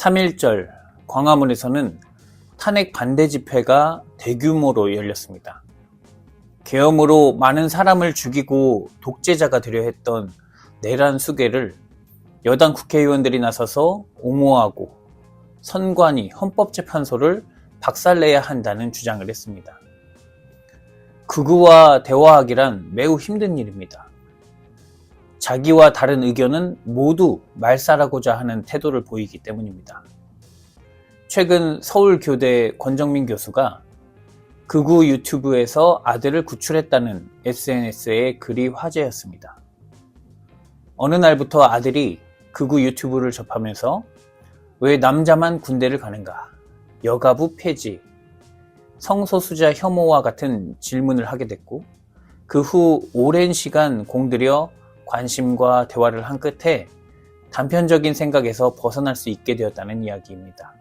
3.1절 광화문에서는 탄핵 반대 집회가 대규모로 열렸습니다. 계엄으로 많은 사람을 죽이고 독재자가 되려 했던 내란 수괴를 여당 국회의원들이 나서서 옹호하고 선관위, 헌법재판소를 박살내야 한다는 주장을 했습니다. 극우와 대화하기란 매우 힘든 일입니다. 자기와 다른 의견은 모두 말살하고자 하는 태도를 보이기 때문입니다. 최근 서울교대 권정민 교수가 극우 유튜브에서 아들을 구출했다는 SNS의 글이 화제였습니다. 어느 날부터 아들이 극우 유튜브를 접하면서 왜 남자만 군대를 가는가, 여가부 폐지, 성소수자 혐오와 같은 질문을 하게 됐고 그 후 오랜 시간 공들여 관심과 대화를 한 끝에 단편적인 생각에서 벗어날 수 있게 되었다는 이야기입니다.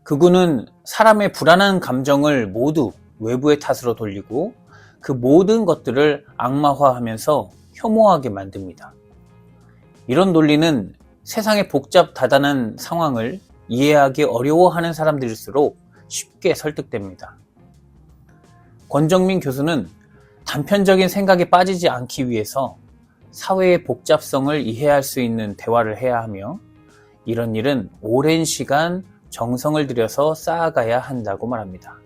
극우는 사람의 불안한 감정을 모두 외부의 탓으로 돌리고 그 모든 것들을 악마화하면서 혐오하게 만듭니다. 이런 논리는 세상의 복잡다단한 상황을 이해하기 어려워하는 사람들일수록 쉽게 설득됩니다. 권정민 교수는 단편적인 생각에 빠지지 않기 위해서 사회의 복잡성을 이해할 수 있는 대화를 해야 하며 이런 일은 오랜 시간 정성을 들여서 쌓아가야 한다고 말합니다.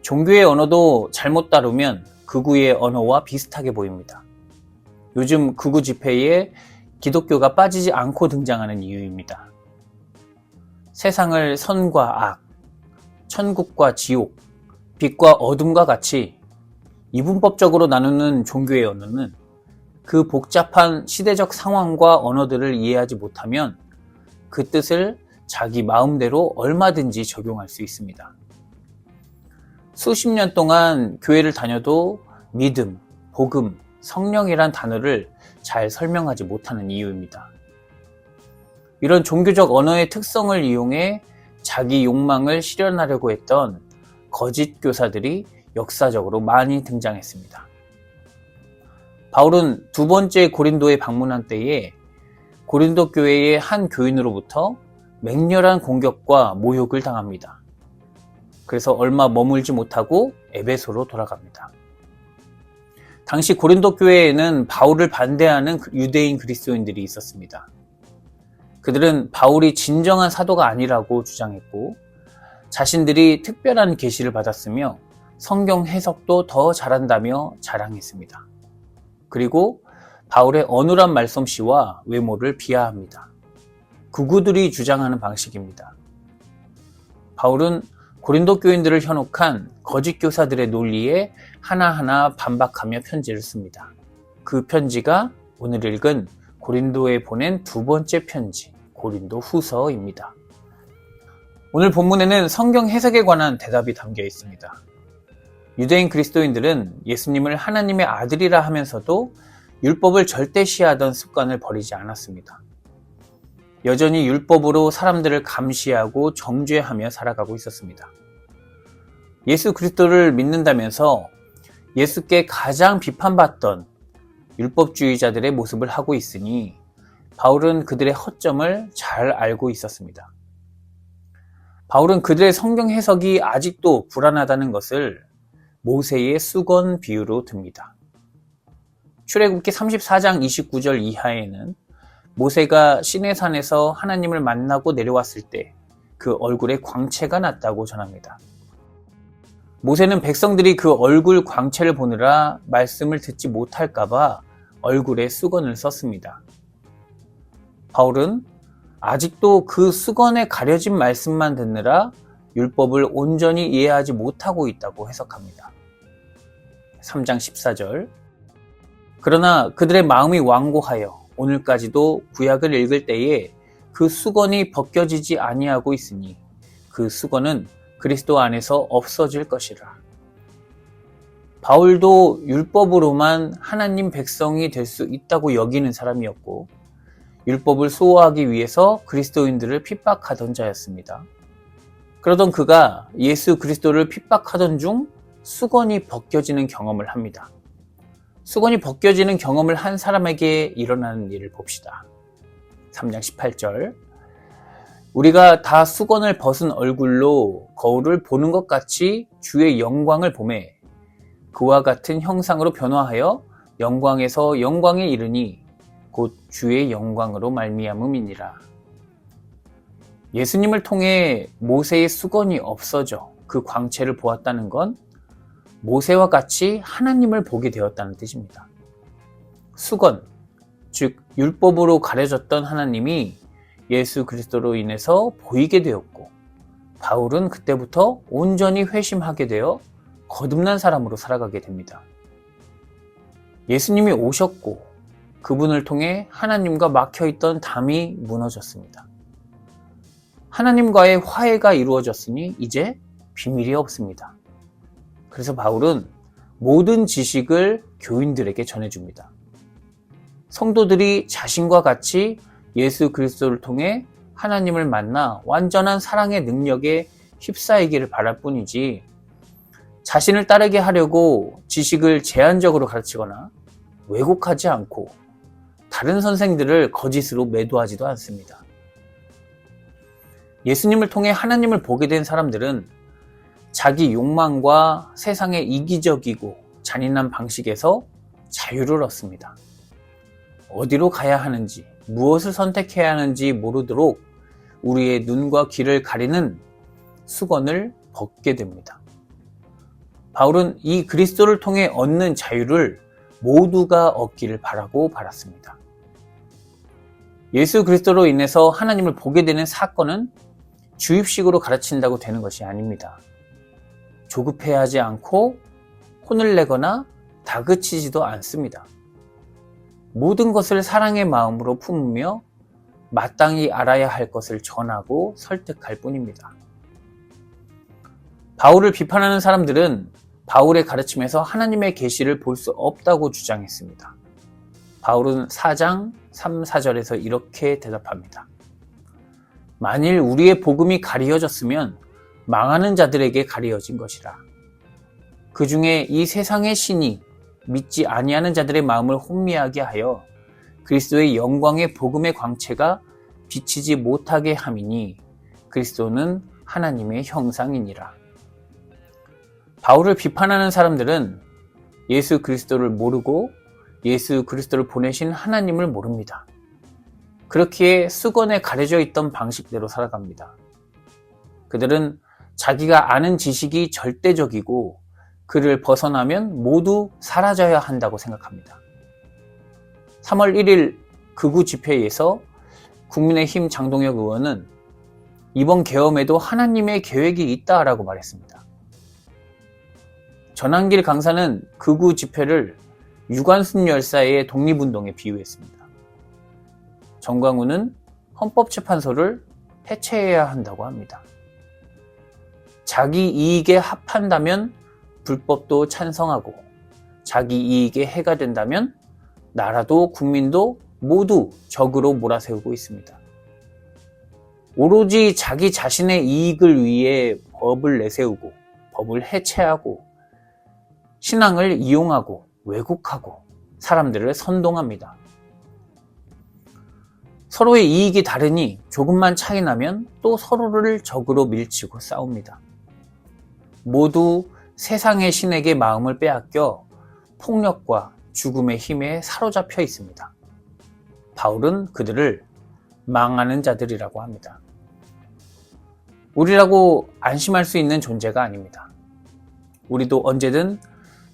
종교의 언어도 잘못 다루면 극우의 언어와 비슷하게 보입니다. 요즘 극우 집회에 기독교가 빠지지 않고 등장하는 이유입니다. 세상을 선과 악, 천국과 지옥, 빛과 어둠과 같이 이분법적으로 나누는 종교의 언어는 그 복잡한 시대적 상황과 언어들을 이해하지 못하면 그 뜻을 자기 마음대로 얼마든지 적용할 수 있습니다. 수십 년 동안 교회를 다녀도 믿음, 복음, 성령이란 단어를 잘 설명하지 못하는 이유입니다. 이런 종교적 언어의 특성을 이용해 자기 욕망을 실현하려고 했던 거짓 교사들이 역사적으로 많이 등장했습니다. 바울은 두 번째 고린도에 방문한 때에 고린도 교회의 한 교인으로부터 맹렬한 공격과 모욕을 당합니다. 그래서 얼마 머물지 못하고 에베소로 돌아갑니다. 당시 고린도 교회에는 바울을 반대하는 유대인 그리스도인들이 있었습니다. 그들은 바울이 진정한 사도가 아니라고 주장했고 자신들이 특별한 계시를 받았으며 성경 해석도 더 잘한다며 자랑했습니다. 그리고 바울의 어눌한 말솜씨와 외모를 비하합니다. 극우들이 주장하는 방식입니다. 바울은 고린도 교인들을 현혹한 거짓 교사들의 논리에 하나하나 반박하며 편지를 씁니다. 그 편지가 오늘 읽은 고린도에 보낸 두 번째 편지, 고린도 후서입니다. 오늘 본문에는 성경 해석에 관한 대답이 담겨 있습니다. 유대인 그리스도인들은 예수님을 하나님의 아들이라 하면서도 율법을 절대시하던 습관을 버리지 않았습니다. 여전히 율법으로 사람들을 감시하고 정죄하며 살아가고 있었습니다. 예수 그리스도를 믿는다면서 예수께 가장 비판받던 율법주의자들의 모습을 하고 있으니 바울은 그들의 허점을 잘 알고 있었습니다. 바울은 그들의 성경 해석이 아직도 불안하다는 것을 모세의 수건 비유로 듭니다. 출애굽기 34장 29절 이하에는 모세가 시내산에서 하나님을 만나고 내려왔을 때 그 얼굴에 광채가 났다고 전합니다. 모세는 백성들이 그 얼굴 광채를 보느라 말씀을 듣지 못할까봐 얼굴에 수건을 썼습니다. 바울은 아직도 그 수건에 가려진 말씀만 듣느라 율법을 온전히 이해하지 못하고 있다고 해석합니다. 3장 14절 그러나 그들의 마음이 완고하여 오늘까지도 구약을 읽을 때에 그 수건이 벗겨지지 아니하고 있으니 그 수건은 그리스도 안에서 없어질 것이라. 바울도 율법으로만 하나님 백성이 될 수 있다고 여기는 사람이었고 율법을 수호하기 위해서 그리스도인들을 핍박하던 자였습니다. 그러던 그가 예수 그리스도를 핍박하던 중 수건이 벗겨지는 경험을 합니다. 수건이 벗겨지는 경험을 한 사람에게 일어나는 일을 봅시다. 3장 18절. 우리가 다 수건을 벗은 얼굴로 거울을 보는 것 같이 주의 영광을 보매 그와 같은 형상으로 변화하여 영광에서 영광에 이르니 곧 주의 영광으로 말미암음이니라. 예수님을 통해 모세의 수건이 없어져 그 광채를 보았다는 건 모세와 같이 하나님을 보게 되었다는 뜻입니다. 수건, 즉 율법으로 가려졌던 하나님이 예수 그리스도로 인해서 보이게 되었고 바울은 그때부터 온전히 회심하게 되어 거듭난 사람으로 살아가게 됩니다. 예수님이 오셨고 그분을 통해 하나님과 막혀있던 담이 무너졌습니다. 하나님과의 화해가 이루어졌으니 이제 비밀이 없습니다. 그래서 바울은 모든 지식을 교인들에게 전해줍니다. 성도들이 자신과 같이 예수 그리스도를 통해 하나님을 만나 완전한 사랑의 능력에 휩싸이기를 바랄 뿐이지 자신을 따르게 하려고 지식을 제한적으로 가르치거나 왜곡하지 않고 다른 선생들을 거짓으로 매도하지도 않습니다. 예수님을 통해 하나님을 보게 된 사람들은 자기 욕망과 세상의 이기적이고 잔인한 방식에서 자유를 얻습니다. 어디로 가야 하는지, 무엇을 선택해야 하는지 모르도록 우리의 눈과 귀를 가리는 수건을 벗게 됩니다. 바울은 이 그리스도를 통해 얻는 자유를 모두가 얻기를 바라고 바랐습니다. 예수 그리스도로 인해서 하나님을 보게 되는 사건은 주입식으로 가르친다고 되는 것이 아닙니다. 조급해하지 않고 혼을 내거나 다그치지도 않습니다. 모든 것을 사랑의 마음으로 품으며 마땅히 알아야 할 것을 전하고 설득할 뿐입니다. 바울을 비판하는 사람들은 바울의 가르침에서 하나님의 계시를 볼 수 없다고 주장했습니다. 바울은 4장 3, 4절에서 이렇게 대답합니다. 만일 우리의 복음이 가리어졌으면 망하는 자들에게 가리어진 것이라. 그 중에 이 세상의 신이 믿지 아니하는 자들의 마음을 혼미하게 하여 그리스도의 영광의 복음의 광채가 비치지 못하게 함이니 그리스도는 하나님의 형상이니라. 바울을 비판하는 사람들은 예수 그리스도를 모르고 예수 그리스도를 보내신 하나님을 모릅니다. 그렇기에 수건에 가려져 있던 방식대로 살아갑니다. 그들은 자기가 아는 지식이 절대적이고 그를 벗어나면 모두 사라져야 한다고 생각합니다. 3월 1일 극우 집회에서 국민의힘 장동혁 의원은 이번 계엄에도 하나님의 계획이 있다라고 말했습니다. 전한길 강사는 극우 집회를 유관순 열사의 독립운동에 비유했습니다. 정광훈은 헌법재판소를 해체해야 한다고 합니다. 자기 이익에 합한다면 불법도 찬성하고 자기 이익에 해가 된다면 나라도 국민도 모두 적으로 몰아세우고 있습니다. 오로지 자기 자신의 이익을 위해 법을 내세우고 법을 해체하고 신앙을 이용하고 왜곡하고 사람들을 선동합니다. 서로의 이익이 다르니 조금만 차이 나면 또 서로를 적으로 밀치고 싸웁니다. 모두 세상의 신에게 마음을 빼앗겨 폭력과 죽음의 힘에 사로잡혀 있습니다. 바울은 그들을 망하는 자들이라고 합니다. 우리라고 안심할 수 있는 존재가 아닙니다. 우리도 언제든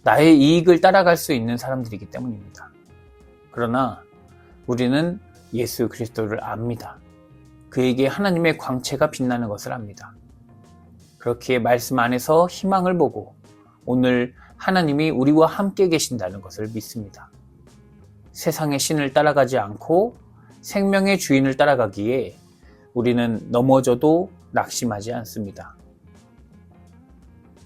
나의 이익을 따라갈 수 있는 사람들이기 때문입니다. 그러나 우리는 예수 그리스도를 압니다. 그에게 하나님의 광채가 빛나는 것을 압니다. 그렇기에 말씀 안에서 희망을 보고 오늘 하나님이 우리와 함께 계신다는 것을 믿습니다. 세상의 신을 따라가지 않고 생명의 주인을 따라가기에 우리는 넘어져도 낙심하지 않습니다.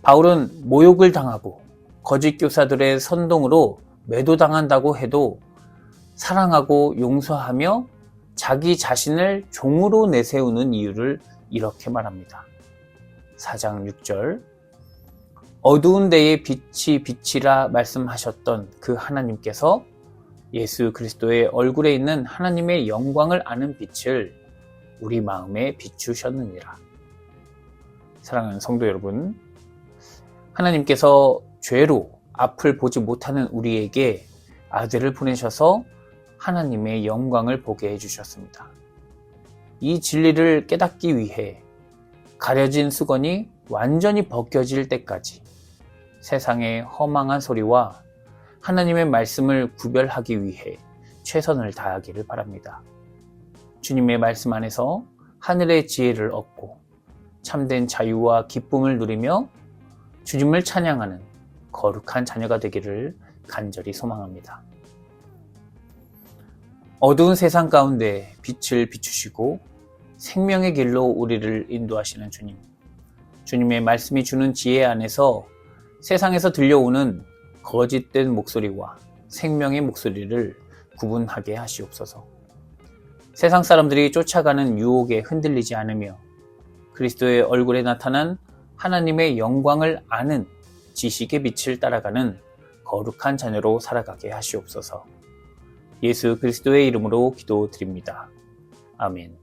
바울은 모욕을 당하고 거짓 교사들의 선동으로 매도당한다고 해도 사랑하고 용서하며 자기 자신을 종으로 내세우는 이유를 이렇게 말합니다. 4장 6절 어두운 데에 빛이 비치라 말씀하셨던 그 하나님께서 예수 그리스도의 얼굴에 있는 하나님의 영광을 아는 빛을 우리 마음에 비추셨느니라. 사랑하는 성도 여러분, 하나님께서 죄로 앞을 보지 못하는 우리에게 아들을 보내셔서 하나님의 영광을 보게 해주셨습니다. 이 진리를 깨닫기 위해 가려진 수건이 완전히 벗겨질 때까지 세상의 허망한 소리와 하나님의 말씀을 구별하기 위해 최선을 다하기를 바랍니다. 주님의 말씀 안에서 하늘의 지혜를 얻고 참된 자유와 기쁨을 누리며 주님을 찬양하는 거룩한 자녀가 되기를 간절히 소망합니다. 어두운 세상 가운데 빛을 비추시고 생명의 길로 우리를 인도하시는 주님. 주님의 말씀이 주는 지혜 안에서 세상에서 들려오는 거짓된 목소리와 생명의 목소리를 구분하게 하시옵소서. 세상 사람들이 쫓아가는 유혹에 흔들리지 않으며 그리스도의 얼굴에 나타난 하나님의 영광을 아는 지식의 빛을 따라가는 거룩한 자녀로 살아가게 하시옵소서. 예수 그리스도의 이름으로 기도드립니다. 아멘.